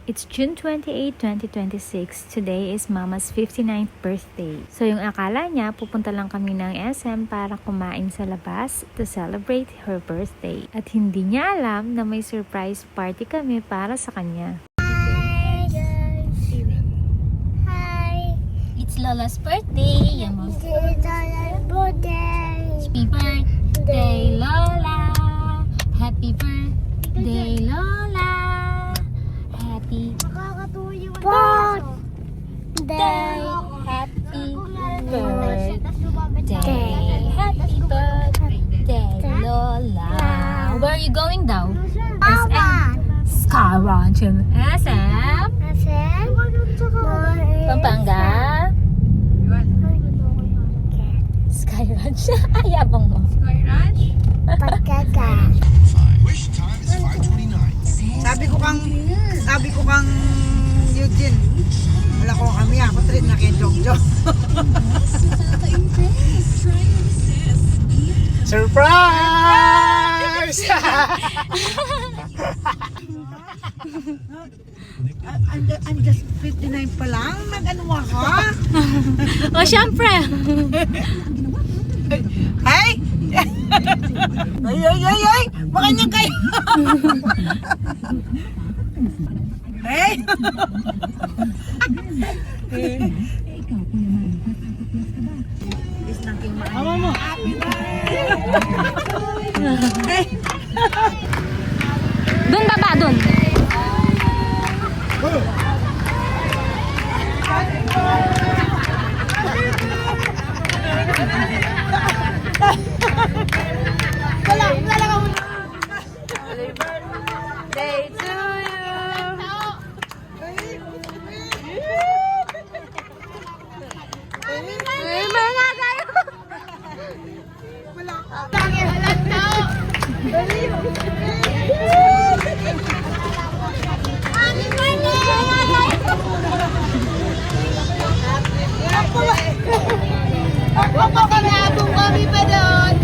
It's June 28, 2026. Today is Mama's 59th birthday. So yung akala niya, pupunta lang kami ng SM para kumain sa labas to celebrate her birthday. At hindi niya alam na may surprise party kami para sa kanya. Hi guys. Hi. It's Lola's birthday. It's Lola's birthday. Happy birthday, Lola! Happy birthday, Lola! Happy Makakatuwa yung birthday! Happy birthday! Happy birthday, Lola! Where are you going daw? Awan. Sky Ranch in SM? SM? Pampanga? Sky Ranch? Ayabang mo. Pagkaga. Wish time is 5:29. Sabi ko kang Eugene, wala ko kami, ako treat na kay Jong. Surprise! I'm just 59 pa lang, nag-ano ako? O, syempre! Hey! Ay! Baka niya kayo! Hey! Is nang king Mama mo! Hey! Doon baba, doon! Day to Pagkakalabong kami pa doon.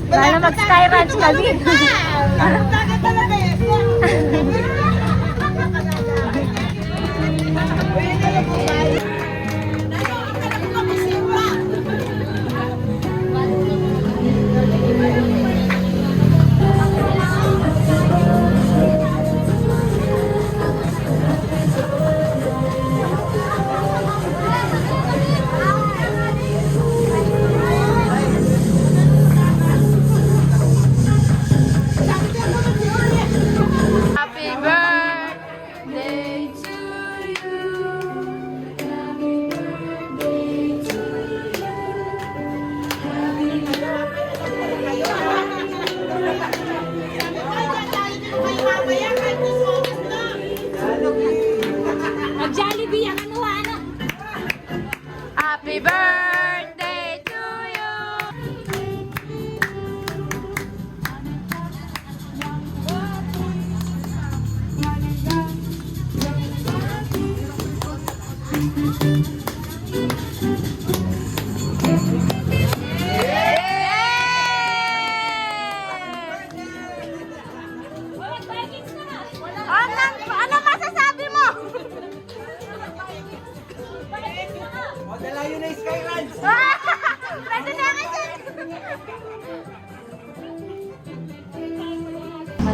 Para mag-sky ranch kami. Mag-Jollibee ang ano. Happy birthday to you. Ano masasabi mo? Dala yun na Sky Ranch! Pwede namin siya.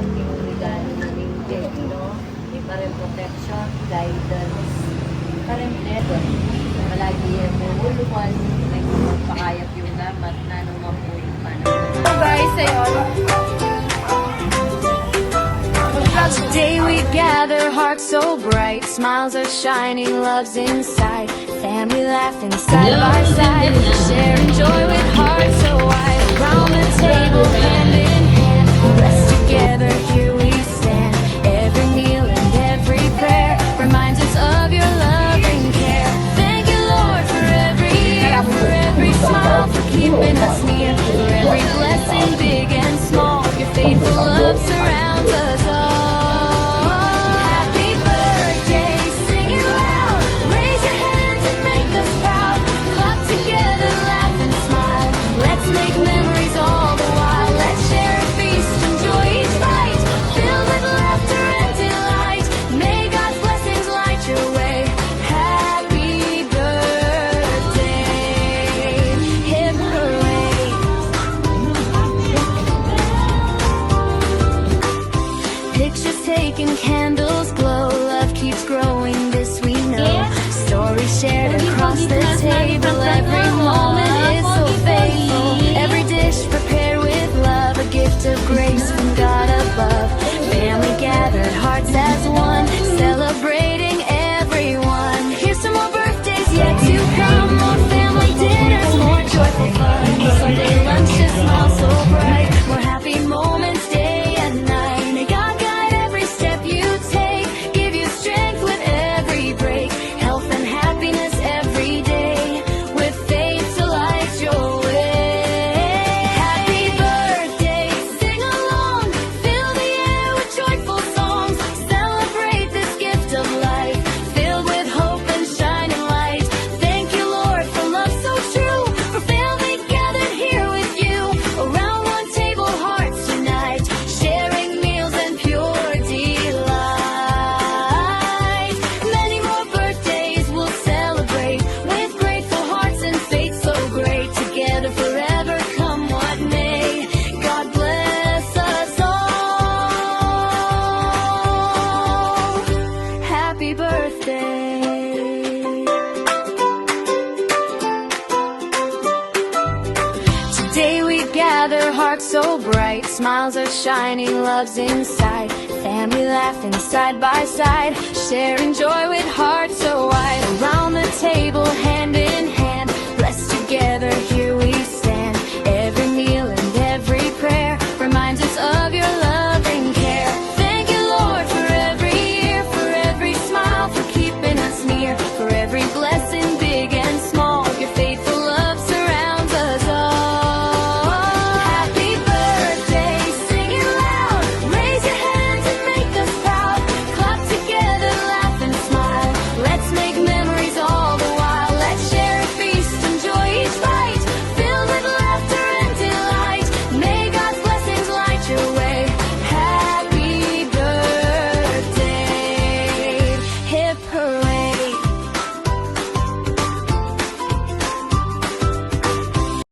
Yung regalo ng Jake, no? Parang protection, guidance, parang level. Palagi yung mululukan, may magpakayap yung damat na naman po yung panahon. Guys, sa'yo. Today we gather, hearts so bright, smiles are shining, love's inside, family laughing side by side, sharing joy with hearts so wide, around the table hand in hand, blessed together here we stand, every meal and every prayer reminds us of your love and care. Thank you Lord for every year, for every smile, for keeping us near. gift for every blessing, big and small. Your faithful love surrounds us all. Happy birthday, sing it loud. Raise your hands and make us proud. Clap together, laugh and smile. Let's make memories all the while. Let's share a feast, enjoy each bite. Filled with laughter and delight. May God's blessings light your way. Happy birthday. Hip hooray. Pictures taken, candles glow. Love keeps growing, this we know. Stories shared across the table. Every moment is so faithful. Every dish prepared with love. A gift of grace from God above. Family gathered, hearts as one. Celebrating everyone. Here's some more birthdays yet to come. More family dinners, more joyful fun. Sunday lunches, smile so bright. More happy moments day and night. May God guide every step you take. Give you strength with every break. Health and happiness every day. With faith to light your way. Happy birthday, sing along. Fill the air with joyful songs. Celebrate this gift of life. Filled with hope and shining light. Thank you, Lord, for love so true. For family gathered here with you. Around one table, hearts unite. Sharing meals and pure delight. Many more birthdays we'll celebrate. With grateful hearts and faith so great. Together forever, come what may. God bless us all. Happy birthday. Today we gather, hearts so bright. Smiles are shining, love's inside. Family laughing side by side. Sharing joy with hearts so wide. Around the table, hand in hand. Blessed together, here we